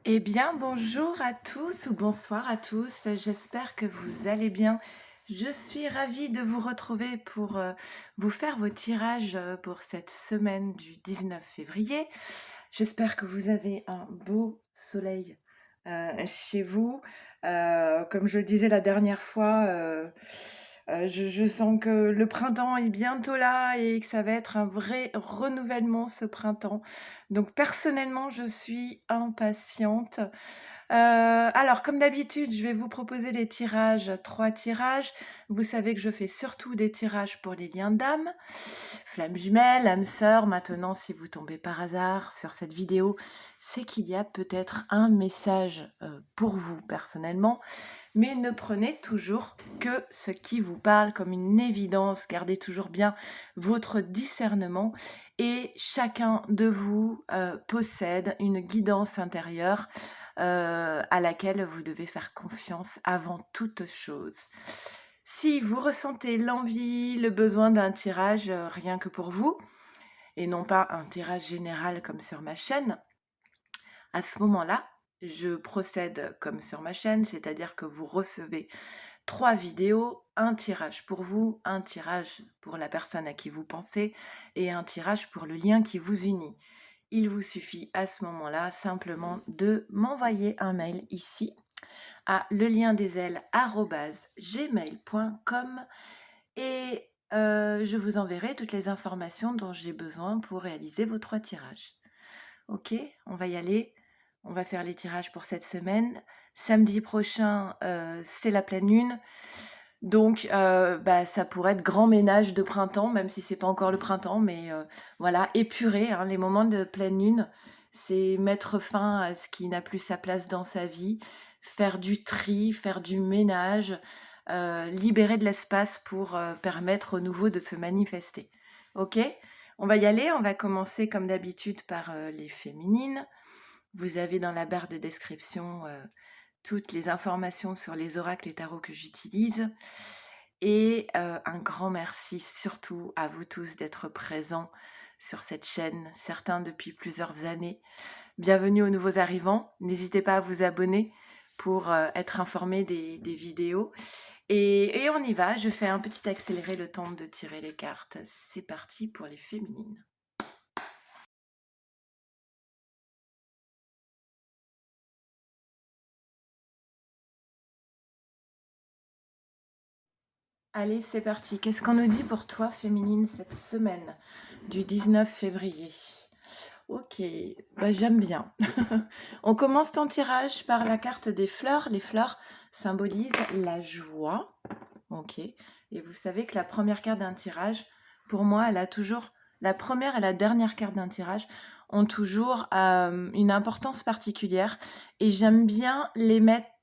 Eh bien, bonjour à tous ou bonsoir à tous. J'espère que vous allez bien. Je suis ravie de vous retrouver pour vous faire vos tirages pour cette semaine du 19 février. J'espère que vous avez un beau soleil chez vous. Comme je le disais la dernière fois, je sens que le printemps est bientôt là et que ça va être un vrai renouvellement ce printemps. Donc personnellement, je suis impatiente. Alors comme d'habitude, je vais vous proposer les tirages, 3 tirages. Vous savez que je fais surtout des tirages pour les liens d'âme, flammes jumelles, âmes sœurs. Maintenant, si vous tombez par hasard sur cette vidéo, c'est qu'il y a peut-être un message, pour vous personnellement, mais ne prenez toujours que ce qui vous parle comme une évidence. Gardez toujours bien votre discernement et chacun de vous, possède une guidance intérieure à laquelle vous devez faire confiance avant toute chose. Si vous ressentez l'envie, le besoin d'un tirage rien que pour vous, et non pas un tirage général comme sur ma chaîne, à ce moment-là, je procède comme sur ma chaîne, c'est-à-dire que vous recevez 3 vidéos, un tirage pour vous, un tirage pour la personne à qui vous pensez et un tirage pour le lien qui vous unit. Il vous suffit à ce moment-là simplement de m'envoyer un mail ici à leliendesailes@gmail.com et je vous enverrai toutes les informations dont j'ai besoin pour réaliser vos 3 tirages. OK, on va y aller. On va faire les tirages pour cette semaine. Samedi prochain, c'est la pleine lune. Donc, ça pourrait être grand ménage de printemps, même si c'est pas encore le printemps, mais voilà, épurer, hein, les moments de pleine lune, c'est mettre fin à ce qui n'a plus sa place dans sa vie, faire du tri, faire du ménage, libérer de l'espace pour, permettre au nouveau de se manifester. OK? On va y aller, on va commencer comme d'habitude par, les féminines. Vous avez dans la barre de description, toutes les informations sur les oracles et tarots que j'utilise et un grand merci surtout à vous tous d'être présents sur cette chaîne, certains depuis plusieurs années. Bienvenue aux nouveaux arrivants, n'hésitez pas à vous abonner pour, être informés des vidéos et on y va, je fais un petit accéléré le temps de tirer les cartes. C'est parti pour les féminines. Allez, c'est parti. Qu'est-ce qu'on nous dit pour toi, féminine, cette semaine du 19 février? Ok, j'aime bien. On commence ton tirage par la carte des fleurs. Les fleurs symbolisent la joie. Ok. Et vous savez que la première carte d'un tirage, pour moi, elle a toujours... La première et la dernière carte d'un tirage ont toujours une importance particulière. Et j'aime bien les mettre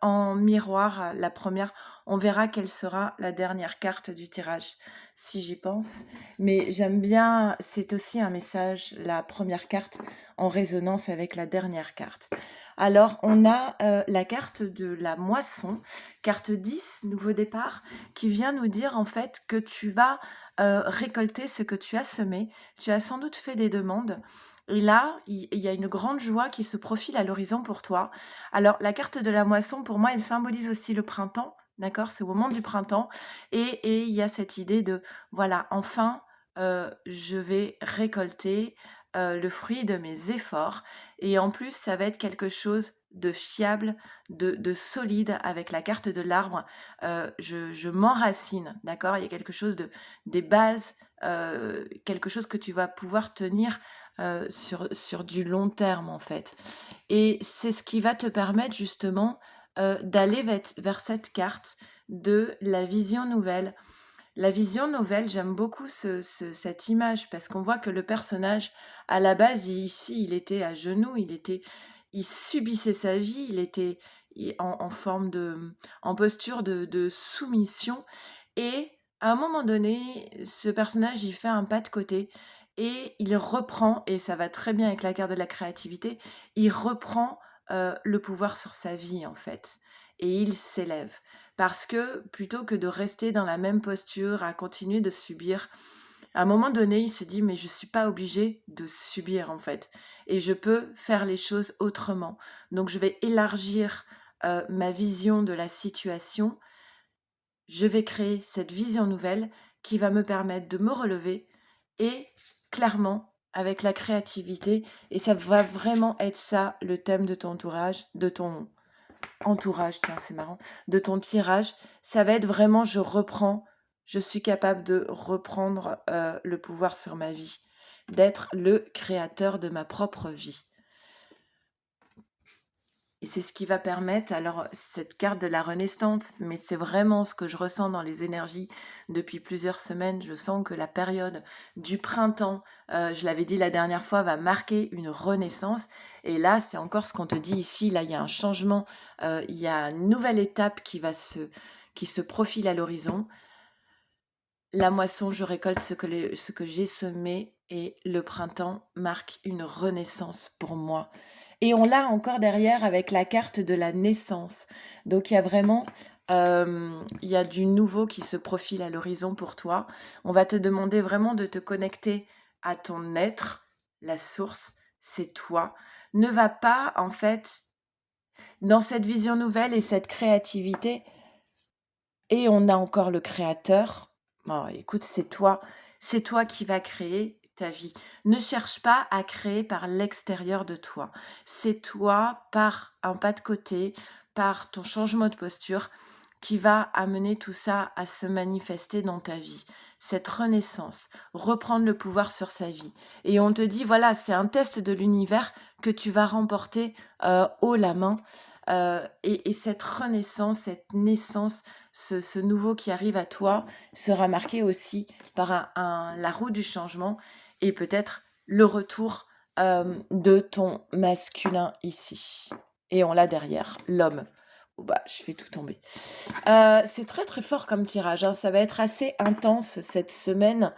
en miroir. La première, on verra quelle sera la dernière carte du tirage, si j'y pense. Mais j'aime bien, c'est aussi un message, la première carte en résonance avec la dernière carte. Alors, on a la carte de la moisson, carte 10, nouveau départ, qui vient nous dire en fait que tu vas récolter ce que tu as semé. Tu as sans doute fait des demandes. Et là, il y a une grande joie qui se profile à l'horizon pour toi. Alors, la carte de la moisson, pour moi, elle symbolise aussi le printemps. D'accord, c'est au moment du printemps. Et il y a cette idée de, voilà, enfin, je vais récolter le fruit de mes efforts. Et en plus, ça va être quelque chose de fiable, de solide avec la carte de l'arbre. Je m'enracine, d'accord? Il y a quelque chose des bases, quelque chose que tu vas pouvoir tenir sur du long terme, en fait. Et c'est ce qui va te permettre justement d'aller vers cette carte de la vision nouvelle. La vision nouvelle, j'aime beaucoup cette image parce qu'on voit que le personnage, à la base, ici, il était à genoux, il subissait sa vie, il était en forme en posture de soumission. Et à un moment donné, ce personnage, il fait un pas de côté et il reprend, et ça va très bien avec la carte de la créativité, il reprend le pouvoir sur sa vie, en fait. Et il s'élève. Parce que plutôt que de rester dans la même posture, à continuer de subir, À un moment donné, il se dit: «Mais je suis pas obligé de subir, en fait et je peux faire les choses autrement. Donc je vais élargir, ma vision de la situation. Je vais créer cette vision nouvelle qui va me permettre de me relever et clairement, avec la créativité et ça va vraiment être ça le thème de ton entourage, tiens, c'est marrant, de ton tirage, ça va être vraiment je suis capable de reprendre, le pouvoir sur ma vie, d'être le créateur de ma propre vie et c'est ce qui va permettre alors cette carte de la renaissance, mais c'est vraiment ce que je ressens dans les énergies depuis plusieurs semaines. Je sens que la période du printemps, je l'avais dit la dernière fois, va marquer une renaissance et là, c'est encore ce qu'on te dit ici. Là, il y a un changement, il y a une nouvelle étape qui se profile à l'horizon. La moisson, je récolte ce que j'ai semé et le printemps marque une renaissance pour moi. Et on l'a encore derrière avec la carte de la naissance. Donc il y a vraiment, il y a du nouveau qui se profile à l'horizon pour toi. On va te demander vraiment de te connecter à ton être, la source, c'est toi. Ne va pas en fait dans cette vision nouvelle et cette créativité et on a encore le créateur. Oh, écoute, c'est toi qui vas créer ta vie. Ne cherche pas à créer par l'extérieur de toi. C'est toi, par un pas de côté, par ton changement de posture, qui va amener tout ça à se manifester dans ta vie. Cette renaissance, reprendre le pouvoir sur sa vie. Et on te dit, voilà, c'est un test de l'univers que tu vas remporter haut la main. Et cette renaissance, cette naissance, ce nouveau qui arrive à toi sera marqué aussi par la roue du changement et peut-être le retour de ton masculin ici. Et on l'a derrière, l'homme. Oh bah, je fais tout tomber. C'est très très fort comme tirage, hein. Ça va être assez intense cette semaine.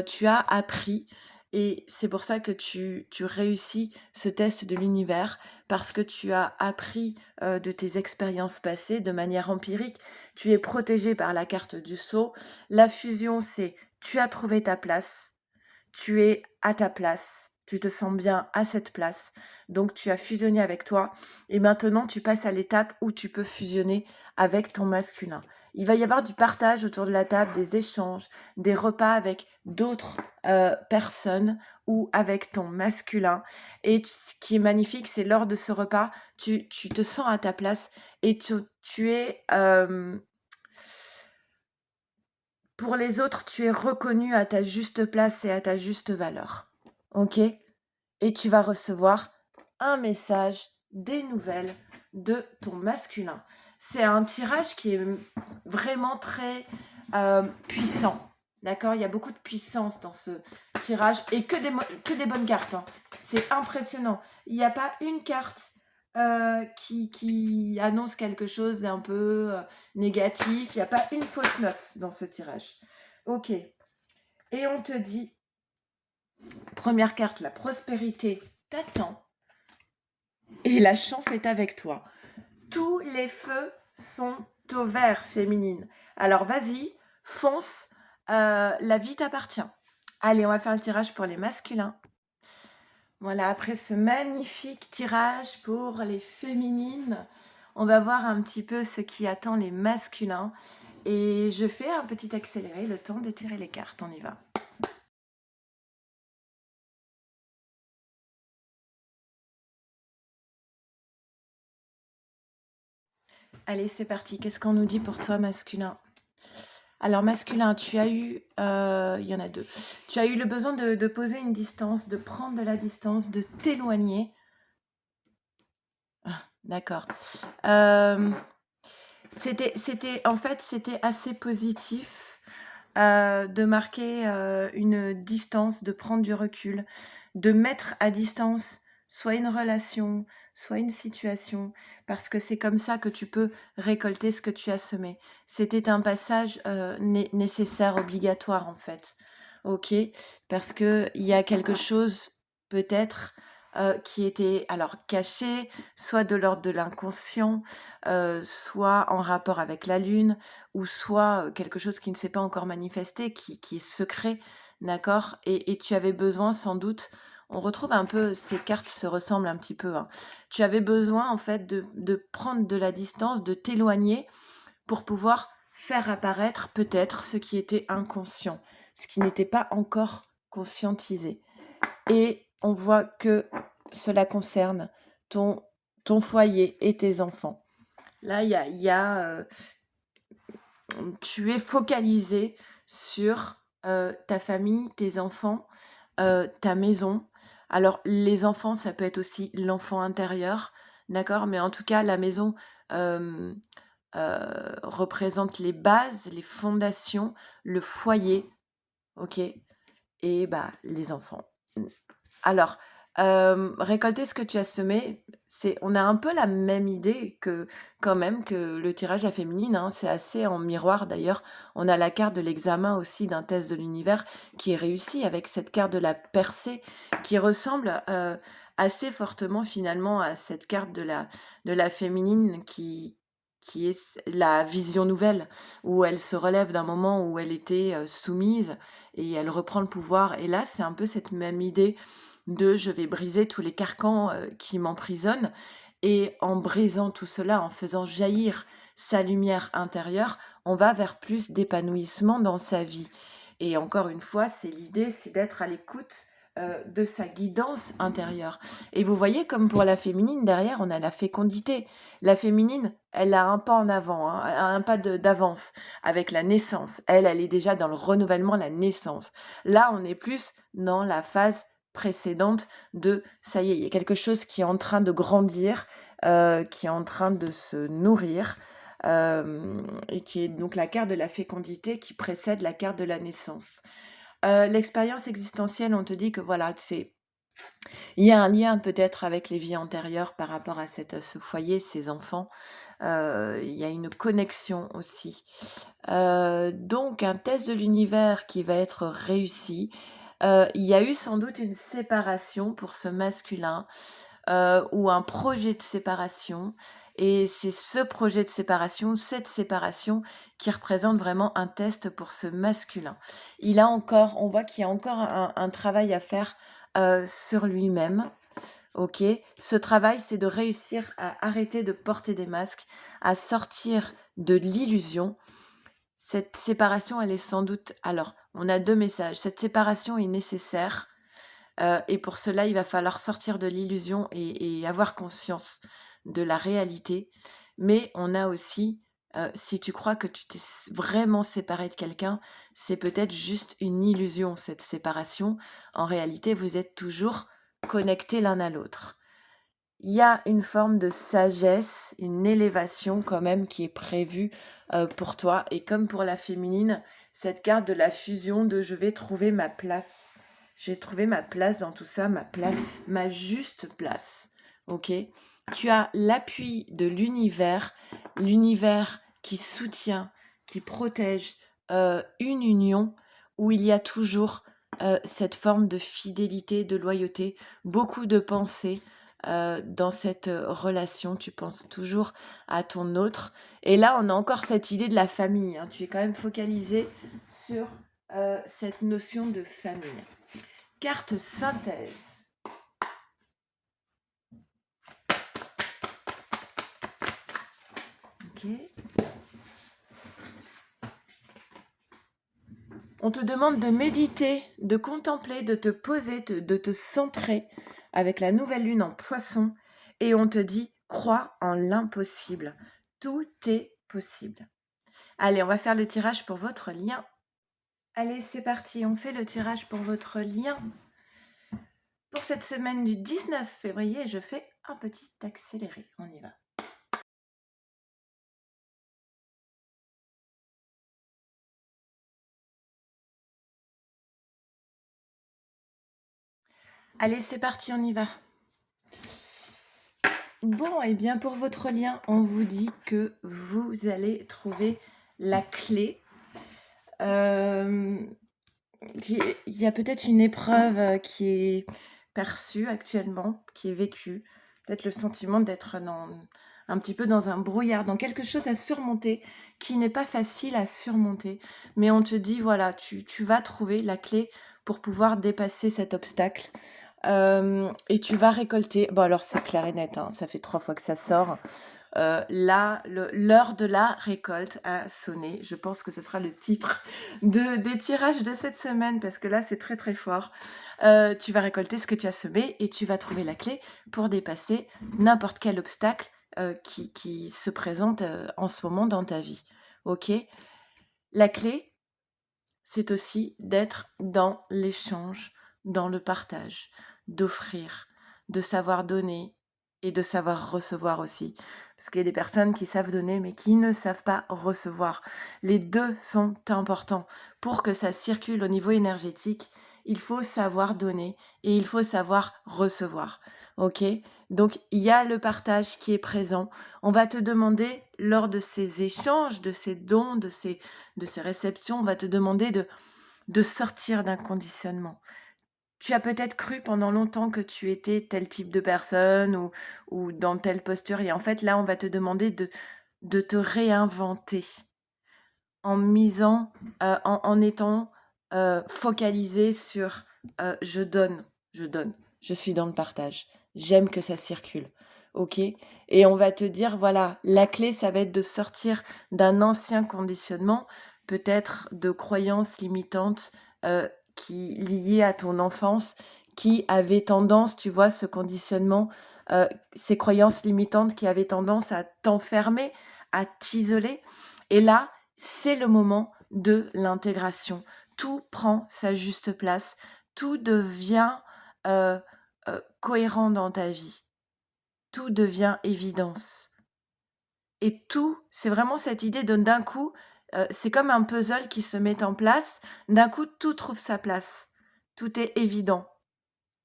Tu as appris et c'est pour ça que tu réussis ce test de l'univers parce que tu as appris de tes expériences passées de manière empirique. Tu es protégé par la carte du sceau. La fusion, c'est tu as trouvé ta place, tu es à ta place, tu te sens bien à cette place, donc tu as fusionné avec toi et maintenant tu passes à l'étape où tu peux fusionner avec ton masculin. Il va y avoir du partage autour de la table, des échanges, des repas avec d'autres personnes ou avec ton masculin. Et ce qui est magnifique, c'est lors de ce repas, tu te sens à ta place et tu es... pour les autres, tu es reconnu à ta juste place et à ta juste valeur. OK? Et tu vas recevoir un message, des nouvelles de ton masculin. C'est un tirage qui est vraiment très puissant. D'accord? Il y a beaucoup de puissance dans ce tirage et que des bonnes cartes, hein. C'est impressionnant. Il n'y a pas une carte qui annonce quelque chose d'un peu négatif. Il n'y a pas une fausse note dans ce tirage. OK. Et on te dit, première carte, la prospérité t'attend et la chance est avec toi. Tous les feux sont au vert, féminine. Alors vas-y, fonce, la vie t'appartient. Allez, on va faire le tirage pour les masculins. Voilà, après ce magnifique tirage pour les féminines, on va voir un petit peu ce qui attend les masculins. Et je fais un petit accéléré, le temps de tirer les cartes. On y va. Allez, c'est parti. Qu'est-ce qu'on nous dit pour toi, masculin? Alors, masculin, tu as eu, il y en a deux. Tu as eu le besoin de poser une distance, de prendre de la distance, de t'éloigner. Ah, d'accord. En fait, c'était assez positif de marquer une distance, de prendre du recul, de mettre à distance soit une relation, soit une situation, parce que c'est comme ça que tu peux récolter ce que tu as semé. C'était un passage nécessaire, obligatoire en fait. Ok, parce que il y a quelque chose peut-être qui était alors caché, soit de l'ordre de l'inconscient, soit en rapport avec la lune, ou soit quelque chose qui ne s'est pas encore manifesté, qui est secret. d'accord? Et tu avais besoin sans doute, on retrouve un peu, ces cartes se ressemblent un petit peu, hein. Tu avais besoin en fait de prendre de la distance, de t'éloigner pour pouvoir faire apparaître peut-être ce qui était inconscient, ce qui n'était pas encore conscientisé. Et on voit que cela concerne ton, ton foyer et tes enfants. Là, tu es focalisé sur ta famille, tes enfants, ta maison. Alors, les enfants, ça peut être aussi l'enfant intérieur, d'accord? Mais en tout cas, la maison euh, représente les bases, les fondations, le foyer, ok? Et bah, les enfants. Alors, récolter ce que tu as semé, on a un peu la même idée que quand même que le tirage à féminine, hein, c'est assez en miroir d'ailleurs. On a la carte de l'examen aussi d'un test de l'univers qui est réussi avec cette carte de la percée qui ressemble assez fortement finalement à cette carte de la féminine qui est la vision nouvelle, où elle se relève d'un moment où elle était soumise et elle reprend le pouvoir. Et là, c'est un peu cette même idée de je vais briser tous les carcans qui m'emprisonnent. Et en brisant tout cela, en faisant jaillir sa lumière intérieure, on va vers plus d'épanouissement dans sa vie. Et encore une fois, c'est l'idée, c'est d'être à l'écoute de sa guidance intérieure. Et vous voyez, comme pour la féminine, derrière, on a la fécondité. La féminine, elle a un pas en avant, hein, un pas d'avance avec la naissance. Elle est déjà dans le renouvellement, la naissance. Là, on est plus dans la phase précédente de ça y est, il y a quelque chose qui est en train de grandir, qui est en train de se nourrir, et qui est donc la carte de la fécondité qui précède la carte de la naissance. L'expérience existentielle, on te dit que voilà, il y a un lien peut-être avec les vies antérieures par rapport à ce foyer, ces enfants. Il y a une connexion aussi. Donc un test de l'univers qui va être réussi. Il y a eu sans doute une séparation pour ce masculin ou un projet de séparation. Et c'est ce projet de séparation, cette séparation qui représente vraiment un test pour ce masculin. On voit qu'il y a encore un travail à faire sur lui-même. Ok, ce travail, c'est de réussir à arrêter de porter des masques, à sortir de l'illusion. Cette séparation, elle est sans doute... Alors, on a deux messages. Cette séparation est nécessaire et pour cela, il va falloir sortir de l'illusion et avoir conscience de la réalité. Mais on a aussi, si tu crois que tu t'es vraiment séparé de quelqu'un, c'est peut-être juste une illusion, cette séparation. En réalité, vous êtes toujours connectés l'un à l'autre. Il y a une forme de sagesse, une élévation quand même qui est prévue pour toi. Et comme pour la féminine, cette carte de la fusion de je vais trouver ma place. Je vais trouver ma place dans tout ça, ma place, ma juste place. Ok? Tu as l'appui de l'univers qui soutient, qui protège une union où il y a toujours cette forme de fidélité, de loyauté, beaucoup de pensées dans cette relation, tu penses toujours à ton autre. Et là, on a encore cette idée de la famille, hein. Tu es quand même focalisé sur cette notion de famille. Carte synthèse. Ok. On te demande de méditer, de contempler, de te poser, de te centrer avec la nouvelle lune en poisson. Et on te dit, crois en l'impossible. Tout est possible. Allez, on va faire le tirage pour votre lien. Allez, c'est parti, on fait le tirage pour votre lien. Pour cette semaine du 19 février, je fais un petit accéléré. On y va. Allez, c'est parti, on y va. Bon, et bien pour votre lien, on vous dit que vous allez trouver la clé. Il y a peut-être une épreuve qui est perçue actuellement, qui est vécue. Peut-être le sentiment d'être dans un petit peu dans un brouillard, dans quelque chose à surmonter qui n'est pas facile à surmonter. Mais on te dit, voilà, tu vas trouver la clé pour pouvoir dépasser cet obstacle. Et tu vas récolter. Bon, alors c'est clair et net, hein, ça fait 3 fois que ça sort. Là, l'heure de la récolte a sonné. Je pense que ce sera le titre des tirages de cette semaine parce que là, c'est très très fort. Tu vas récolter ce que tu as semé et tu vas trouver la clé pour dépasser n'importe quel obstacle qui se présente en ce moment dans ta vie. Ok? La clé, c'est aussi d'être dans l'échange, dans le partage, d'offrir, de savoir donner et de savoir recevoir aussi. Parce qu'il y a des personnes qui savent donner mais qui ne savent pas recevoir. Les deux sont importants. Pour que ça circule au niveau énergétique, il faut savoir donner et il faut savoir recevoir. Ok? Donc il y a le partage qui est présent. On va te demander lors de ces échanges, de ces dons, de ces réceptions, on va te demander de sortir d'un conditionnement. Tu as peut-être cru pendant longtemps que tu étais tel type de personne ou dans telle posture et en fait là on va te demander de te réinventer en misant, en étant focalisé sur je donne, je suis dans le partage, j'aime que ça circule. Ok? Et on va te dire, voilà, la clé, ça va être de sortir d'un ancien conditionnement, peut-être de croyances limitantes liées à ton enfance, qui avaient tendance, tu vois, ce conditionnement, ces croyances limitantes qui avaient tendance à t'enfermer, à t'isoler. Et là, c'est le moment de l'intégration. Tout prend sa juste place, tout devient cohérent dans ta vie, tout devient évidence. Et tout, c'est vraiment cette idée de d'un coup, c'est comme un puzzle qui se met en place, d'un coup tout trouve sa place, tout est évident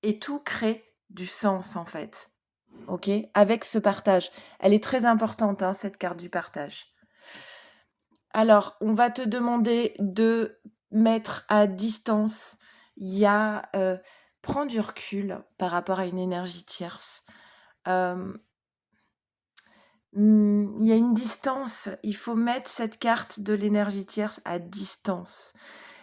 et tout crée du sens en fait. Ok? Avec ce partage. Elle est très importante, hein, cette carte du partage. Alors, on va te demander de mettre à distance. Il y a prends du recul par rapport à une énergie tierce. Il y a une distance. Il faut mettre cette carte de l'énergie tierce à distance.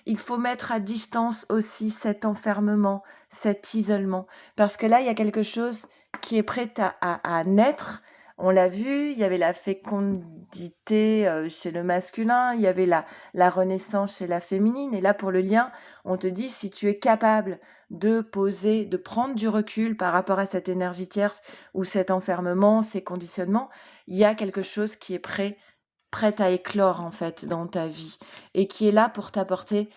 Il faut mettre à distance aussi cet enfermement, cet isolement. Parce que là, il y a quelque chose qui est prêt à naître. On l'a vu, il y avait la fécondité chez le masculin, il y avait la renaissance chez la féminine. Et là, pour le lien, on te dit, si tu es capable de poser, de prendre du recul par rapport à cette énergie tierce ou cet enfermement, ces conditionnements, il y a quelque chose qui est prête à éclore en fait dans ta vie et qui est là pour t'apporter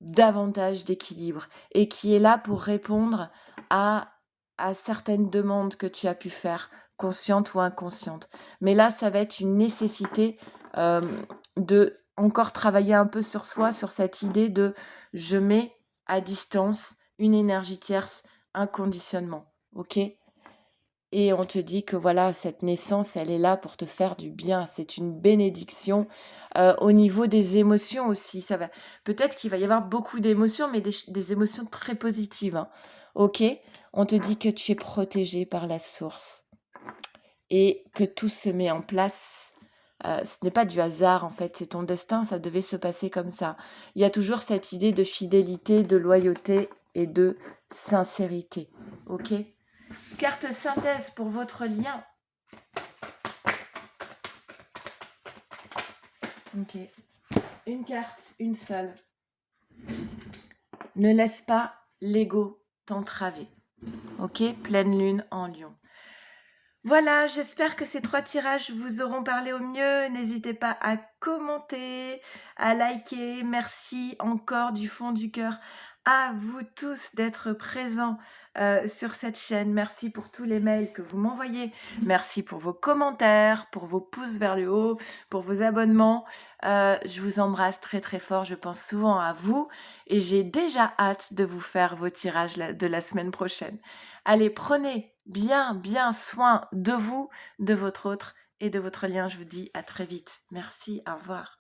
davantage d'équilibre et qui est là pour répondre à, à certaines demandes que tu as pu faire, conscientes ou inconscientes. Mais là, ça va être une nécessité euh, de encore travailler un peu sur soi, sur cette idée de je mets à distance une énergie tierce, un conditionnement. Ok? Et on te dit que voilà, cette naissance, elle est là pour te faire du bien. C'est une bénédiction. Au niveau des émotions aussi, ça va. Peut-être qu'il va y avoir beaucoup d'émotions, mais des émotions très positives, hein. Ok? On te dit que tu es protégé par la source et que tout se met en place. Ce n'est pas du hasard en fait, c'est ton destin, ça devait se passer comme ça. Il y a toujours cette idée de fidélité, de loyauté et de sincérité. Ok? Carte synthèse pour votre lien. Ok. Une carte, une seule. Ne laisse pas l'ego t'entraver. Ok? Pleine lune en lion. Voilà, j'espère que ces 3 tirages vous auront parlé au mieux. N'hésitez pas à commenter, à liker. Merci encore du fond du cœur à vous tous d'être présents sur cette chaîne. Merci pour tous les mails que vous m'envoyez. Merci pour vos commentaires, pour vos pouces vers le haut, pour vos abonnements. Je vous embrasse très très fort. Je pense souvent à vous et j'ai déjà hâte de vous faire vos tirages de la semaine prochaine. Allez, prenez bien soin de vous, de votre autre et de votre lien. Je vous dis à très vite. Merci, au revoir.